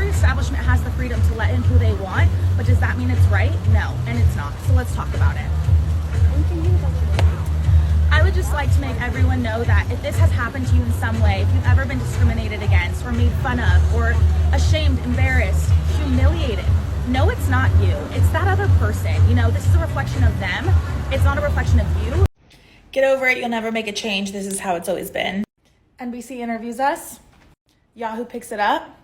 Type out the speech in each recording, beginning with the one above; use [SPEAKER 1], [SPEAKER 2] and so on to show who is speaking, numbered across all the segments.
[SPEAKER 1] every establishment has the freedom to let in who they want, but does that mean it's right? No, and it's not. So let's talk about it. I would just like to make everyone know that if this has happened to you in some way, if you've ever been discriminated against or made fun of or ashamed, embarrassed, humiliated, no, it's not you. It's that other person. You know, this is a reflection of them. It's not a reflection of you. Get over it. You'll never make a change. This is how it's always been. NBC interviews us. Yahoo picks it up.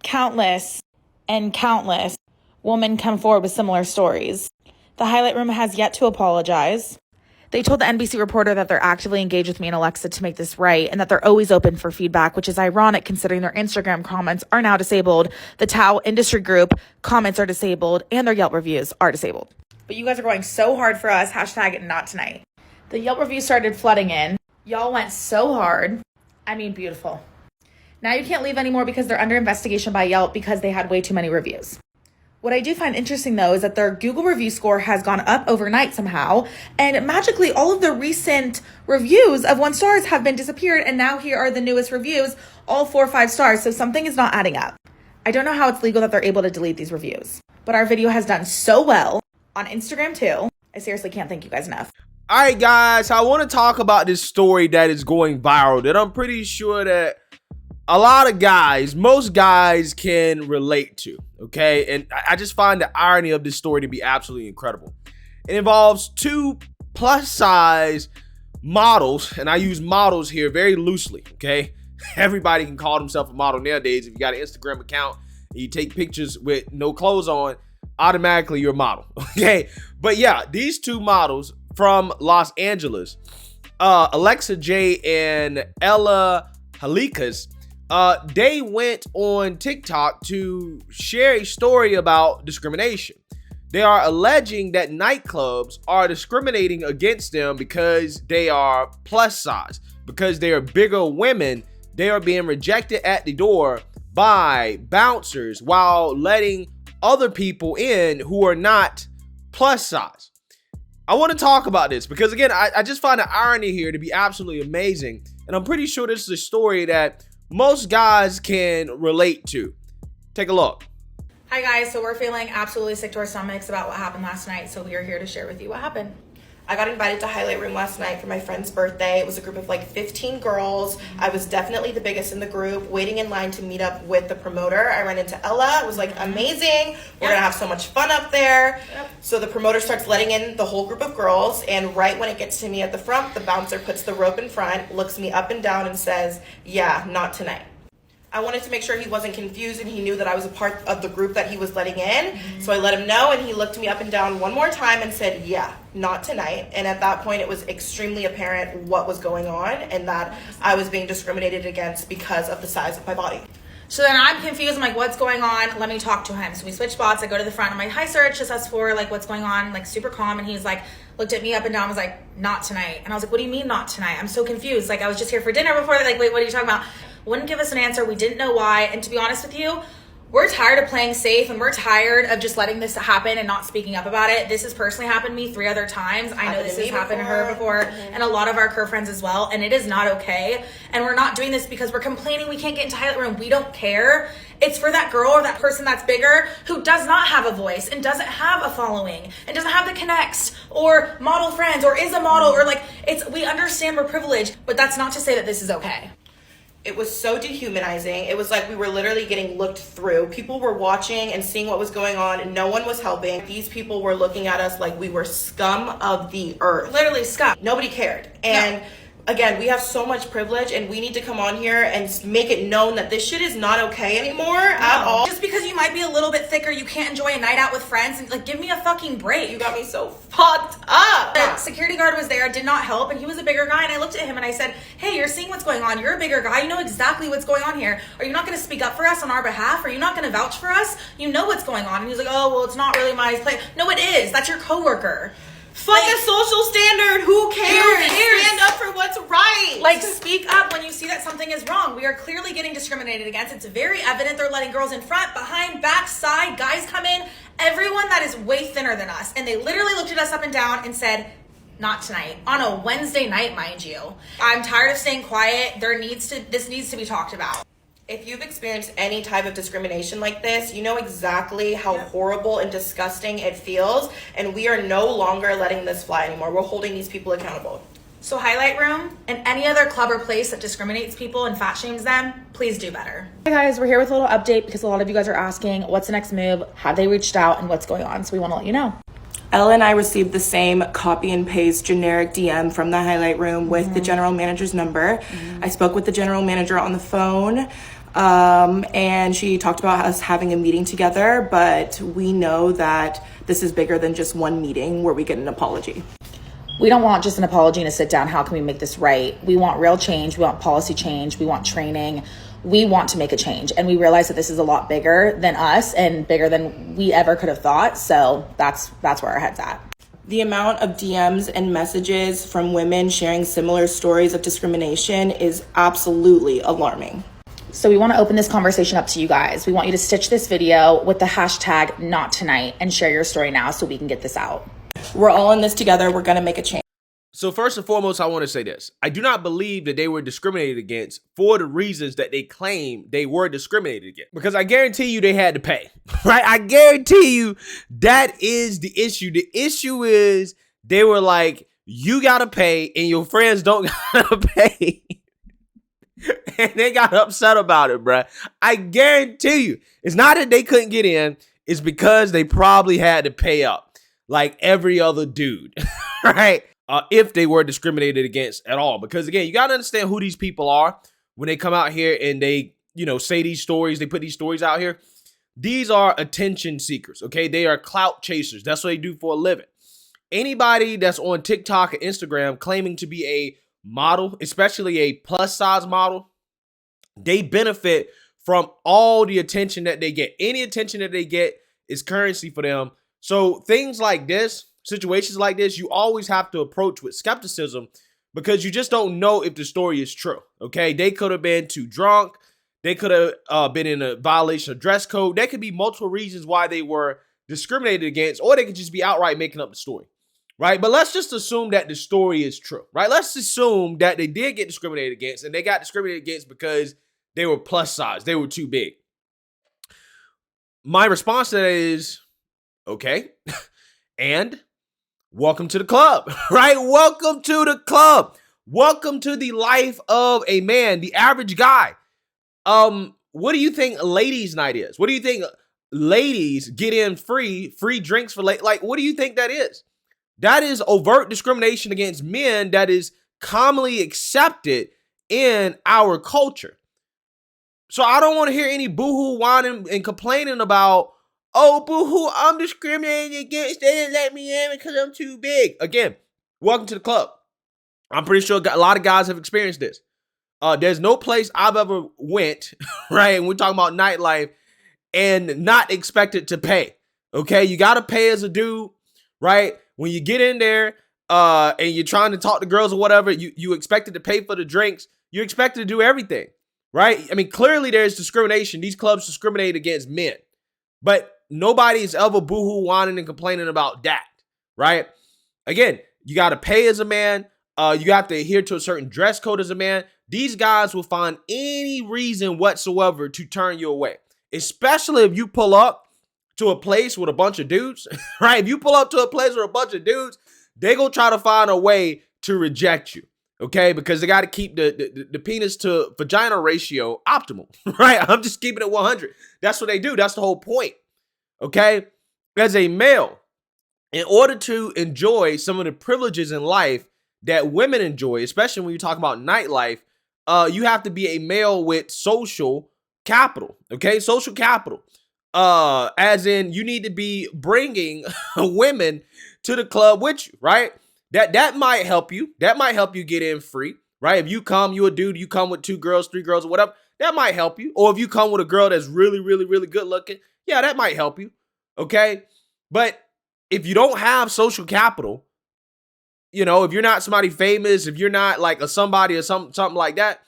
[SPEAKER 1] Countless and countless women come forward with similar stories. The highlight room has yet to apologize. They told the NBC reporter that they're actively engaged with me and Alexa to make this right, and that they're always open for feedback, which is ironic considering their Instagram comments are now disabled, the towel industry group comments are disabled, and their Yelp reviews are disabled. But you guys are going so hard for us, hashtag not tonight. The Yelp reviews started flooding in. Y'all went so hard. I mean, beautiful. Now you can't leave anymore because they're under investigation by Yelp because they had way too many reviews. What I do find interesting, though, is that their Google review score has gone up overnight somehow, and magically all of the recent reviews of 1 stars have been disappeared, and now here are the newest reviews, all 4 or 5 stars, so something is not adding up. I don't know how it's legal that they're able to delete these reviews, but our video has done so well on Instagram, too. I seriously can't thank you guys enough.
[SPEAKER 2] All right, guys, I want to talk about this story that is going viral that I'm pretty sure that a lot of guys, most guys can relate to, okay? And I just find the irony of this story to be absolutely incredible. It involves 2 plus-size models, and I use models here very loosely, okay? Everybody can call themselves a model nowadays. If you got an Instagram account and you take pictures with no clothes on, automatically you're a model, okay? But yeah, these 2 models from Los Angeles, Alexa J and Ella Halikas, they went on TikTok to share a story about discrimination. They are alleging that nightclubs are discriminating against them because they are plus size, because they are bigger women. They are being rejected at the door by bouncers while letting other people in who are not plus size. I want to talk about this because, again, I just find the irony here to be absolutely amazing. And I'm pretty sure this is a story that most guys can relate to. Take a look.
[SPEAKER 1] Hi guys, so we're feeling absolutely sick to our stomachs about what happened last night, so we are here to share with you what happened.
[SPEAKER 3] I got invited to Highlight Room last night for my friend's birthday. It was a group of like 15 girls. I was definitely the biggest in the group, waiting in line to meet up with the promoter. I ran into Ella. It was like amazing. We're gonna have so much fun up there. So the promoter starts letting in the whole group of girls, and right when it gets to me at the front, the bouncer puts the rope in front, looks me up and down and says, "Yeah, not tonight." I wanted to make sure he wasn't confused and he knew that I was a part of the group that he was letting in. So I let him know, and he looked me up and down one more time and said, "Yeah, not tonight." And at that point, it was extremely apparent what was going on and that I was being discriminated against because of the size of my body.
[SPEAKER 1] So then I'm confused. I'm like, what's going on? Let me talk to him. So we switch spots. I go to the front. I'm like, "Hi, sir, it's just us 4. Like, what's going on?" Like, super calm. And he's like, looked at me up and down, was like, "Not tonight." And I was like, "What do you mean not tonight? I'm so confused. Like, I was just here for dinner before." Like, wait, what are you talking about? Wouldn't give us an answer. We didn't know why. And to be honest with you, we're tired of playing safe, and we're tired of just letting this happen and not speaking up about it. This has personally happened to me 3 other times. I know this has happened to her before, and a lot of our curve friends as well, and it is not okay. And we're not doing this because we're complaining we can't get into Highlight Room. We don't care. It's for that girl or that person that's bigger who does not have a voice and doesn't have a following and doesn't have the connects or model friends or is a model, or like, we understand we're privileged, but that's not to say that this is okay.
[SPEAKER 3] It was so dehumanizing. It was like we were literally getting looked through. People were watching and seeing what was going on, and no one was helping. These people were looking at us like we were scum of the earth.
[SPEAKER 1] Literally scum.
[SPEAKER 3] Nobody cared. And again, we have so much privilege, and we need to come on here and make it known that this shit is not okay anymore at all.
[SPEAKER 1] Just because you might be a little bit thicker, you can't enjoy a night out with friends, and like, give me a fucking break.
[SPEAKER 3] You got me so fucked up.
[SPEAKER 1] The security guard was there, did not help, and he was a bigger guy, and I looked at him and I said, "Hey, you're seeing what's going on. You're a bigger guy. You know exactly what's going on here. Are you not going to speak up for us on our behalf? Are you not going to vouch for us? You know what's going on." And he was like, "Oh, well, it's not really my place." No, it is. That's your coworker.
[SPEAKER 3] Fuck a social standard. Who cares? Stand up for what's right.
[SPEAKER 1] Like, speak up when you see that something is wrong. We are clearly getting discriminated against. It's very evident. They're letting girls in front, behind, back, side, guys come in, everyone that is way thinner than us. And they literally looked at us up and down and said, "Not tonight." On a Wednesday night, mind you. I'm tired of staying quiet. This needs to be talked about.
[SPEAKER 3] If you've experienced any type of discrimination like this, you know exactly how horrible and disgusting it feels, and we are no longer letting this fly anymore. We're holding these people accountable.
[SPEAKER 1] So Highlight Room and any other club or place that discriminates people and fat shames them, please do better. Hey guys, we're here with a little update because a lot of you guys are asking what's the next move, have they reached out, and what's going on, so we want to let you know.
[SPEAKER 3] Ella and I received the same copy and paste generic DM from the Highlight Room with the general manager's number. I spoke with the general manager on the phone, and she talked about us having a meeting together, but we know that this is bigger than just one meeting where we get an apology.
[SPEAKER 1] We don't want just an apology and a sit down, how can we make this right? We want real change, we want policy change, we want training. We want to make a change, and we realize that this is a lot bigger than us and bigger than we ever could have thought. So that's where our head's at.
[SPEAKER 3] The amount of DMs and messages from women sharing similar stories of discrimination is absolutely alarming.
[SPEAKER 1] So we want to open this conversation up to you guys. We want you to stitch this video with the hashtag not tonight and share your story now so we can get this out.
[SPEAKER 3] We're all in this together. We're going to make a change.
[SPEAKER 2] So first and foremost, I want to say this. I do not believe that they were discriminated against for the reasons that they claim they were discriminated against. Because I guarantee you they had to pay, right? I guarantee you that is the issue. The issue is they were like, you got to pay and your friends don't got to pay. And they got upset about it, bruh. I guarantee you. It's not that they couldn't get in. It's because they probably had to pay up like every other dude, right? If they were discriminated against at all. Because again, you got to understand who these people are when they come out here and they, say these stories, they put these stories out here. These are attention seekers, okay? They are clout chasers. That's what they do for a living. Anybody that's on TikTok and Instagram claiming to be a model, especially a plus size model, they benefit from all the attention that they get. Any attention that they get is currency for them. So things like this, situations like this, you always have to approach with skepticism because you just don't know if the story is true, okay? They could have been too drunk. They could have been in a violation of dress code. There could be multiple reasons why they were discriminated against, or they could just be outright making up the story, right? But let's just assume that the story is true, right? Let's assume that they did get discriminated against, and they got discriminated against because they were plus size. They were too big. My response to that is, okay, and welcome to the club, right? Welcome to the club. Welcome to the life of a man, the average guy. What do you think ladies' night is? What do you think ladies get in free drinks for like, what do you think that is? That is overt discrimination against men that is commonly accepted in our culture. So I don't want to hear any boohoo whining and complaining about, oh, boohoo, I'm discriminated against. They didn't let me in because I'm too big. Again, welcome to the club. I'm pretty sure a lot of guys have experienced this. There's no place I've ever went, right? And we're talking about nightlife and not expected to pay. Okay, you got to pay as a dude, right? When you get in there and you're trying to talk to girls or whatever, you expected to pay for the drinks. You're expected to do everything, right? I mean, clearly there's discrimination. These clubs discriminate against men, but nobody's ever boohoo whining and complaining about that, right? Again, you got to pay as a man. You have to adhere to a certain dress code as a man. These guys will find any reason whatsoever to turn you away, especially if you pull up to a place with a bunch of dudes, right? If you pull up to a place with a bunch of dudes, they gonna try to find a way to reject you, okay? Because they got to keep the penis to vagina ratio optimal, right? I'm just keeping it 100. That's what they do. That's the whole point, okay? As a male, in order to enjoy some of the privileges in life that women enjoy, especially when you talk about nightlife, you have to be a male with social capital, okay? Social capital. As in you need to be bringing women to the club with you, right? That might help you. That might help you get in free, right? If you come, you a dude, you come with 2 girls, 3 girls, or whatever, that might help you. Or if you come with a girl that's really, really, really good looking, yeah, that might help you, okay? But if you don't have social capital, if you're not somebody famous, if you're not like a somebody or something like that,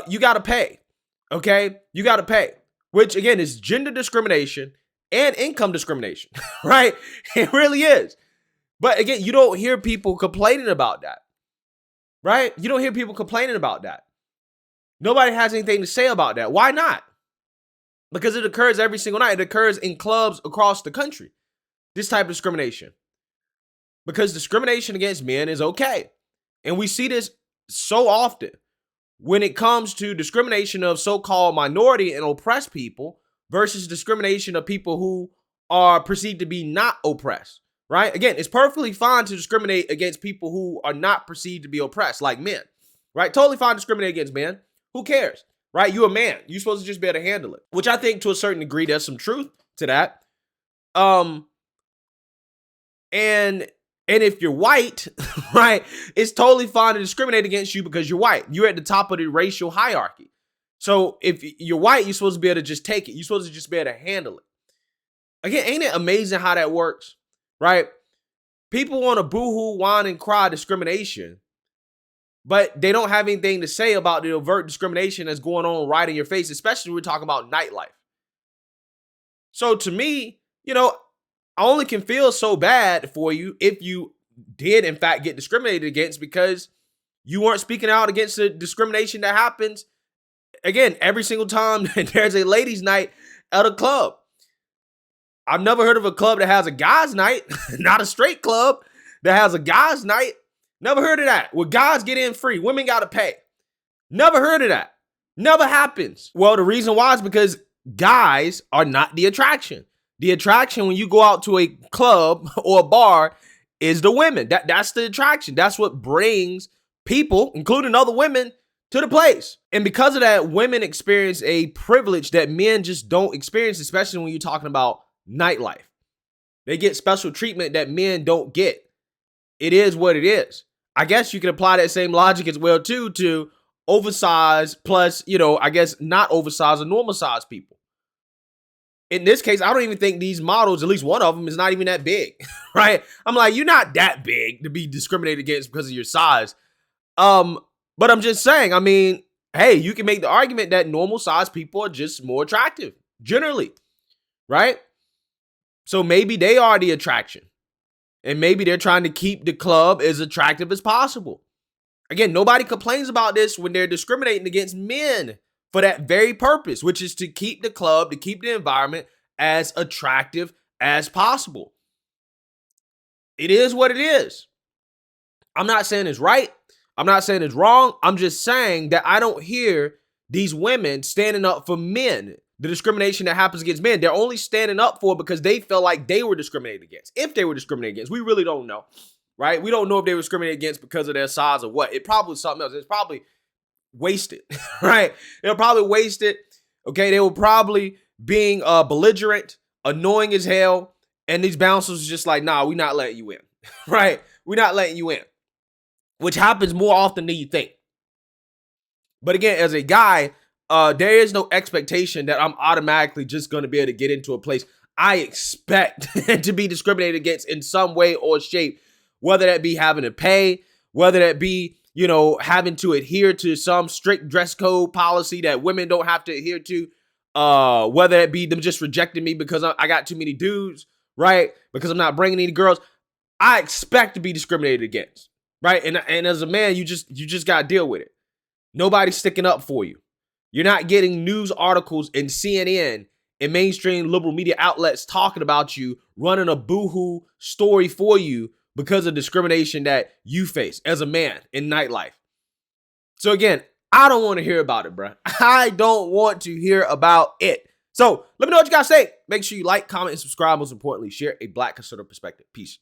[SPEAKER 2] you got to pay, okay? You got to pay, which again is gender discrimination and income discrimination, right? It really is. But again, you don't hear people complaining about that, right? You don't hear people complaining about that. Nobody has anything to say about that. Why not? Because it occurs every single night. It occurs in clubs across the country. This type of discrimination. Because discrimination against men is okay. And we see this so often when it comes to discrimination of so-called minority and oppressed people versus discrimination of people who are perceived to be not oppressed, right? Again, it's perfectly fine to discriminate against people who are not perceived to be oppressed, like men, right? Totally fine to discriminate against men. Who cares, right? You're a man. You're supposed to just be able to handle it, which I think to a certain degree, there's some truth to that. And if you're white, right, it's totally fine to discriminate against you because you're white. You're at the top of the racial hierarchy. So if you're white, you're supposed to be able to just take it. You're supposed to just be able to handle it. Again, ain't it amazing how that works, right? People want to boohoo, whine, and cry discrimination, but they don't have anything to say about the overt discrimination that's going on right in your face, especially when we're talking about nightlife. So to me, I only can feel so bad for you if you did, in fact, get discriminated against because you weren't speaking out against the discrimination that happens, again, every single time there's a ladies' night at a club. I've never heard of a club that has a guys' night, not a straight club that has a guys' night. Never heard of that. Where guys get in free, women got to pay. Never heard of that. Never happens. Well, the reason why is because guys are not the attraction. The attraction when you go out to a club or a bar is the women. That's the attraction. That's what brings people, including other women, to the place. And because of that, women experience a privilege that men just don't experience, especially when you're talking about nightlife. They get special treatment that men don't get. It is what it is. I guess you can apply that same logic as well, too, to oversized plus, I guess not oversized or normal sized people. In this case, I don't even think these models, at least one of them, is not even that big, right? I'm like, you're not that big to be discriminated against because of your size. But I'm just saying, hey, you can make the argument that normal sized people are just more attractive, generally, right? So maybe they are the attraction. And maybe they're trying to keep the club as attractive as possible. Again, nobody complains about this when they're discriminating against men for that very purpose, which is to keep the club, to keep the environment as attractive as possible. It is what it is. I'm not saying it's right. I'm not saying it's wrong. I'm just saying that I don't hear these women standing up for men. The discrimination that happens against men, they're only standing up for it because they felt like they were discriminated against. If they were discriminated against, we really don't know, right? We don't know if they were discriminated against because of their size or what. It probably was something else. It's probably wasted, right? They're probably wasted. Okay, they were probably being belligerent, annoying as hell, and these bouncers are just like, nah, we're not letting you in, right? We're not letting you in, which happens more often than you think. But again, as a guy, there is no expectation that I'm automatically just going to be able to get into a place. I expect to be discriminated against in some way or shape, whether that be having to pay, whether that be, having to adhere to some strict dress code policy that women don't have to adhere to, whether it be them just rejecting me because I got too many dudes, right? Because I'm not bringing any girls. I expect to be discriminated against, right? And as a man, you just got to deal with it. Nobody's sticking up for you. You're not getting news articles in CNN and mainstream liberal media outlets talking about you, running a boohoo story for you because of discrimination that you face as a man in nightlife. So again, I don't want to hear about it, bro. I don't want to hear about it. So let me know what you guys say. Make sure you like, comment, and subscribe. Most importantly, share a Black conservative perspective. Peace.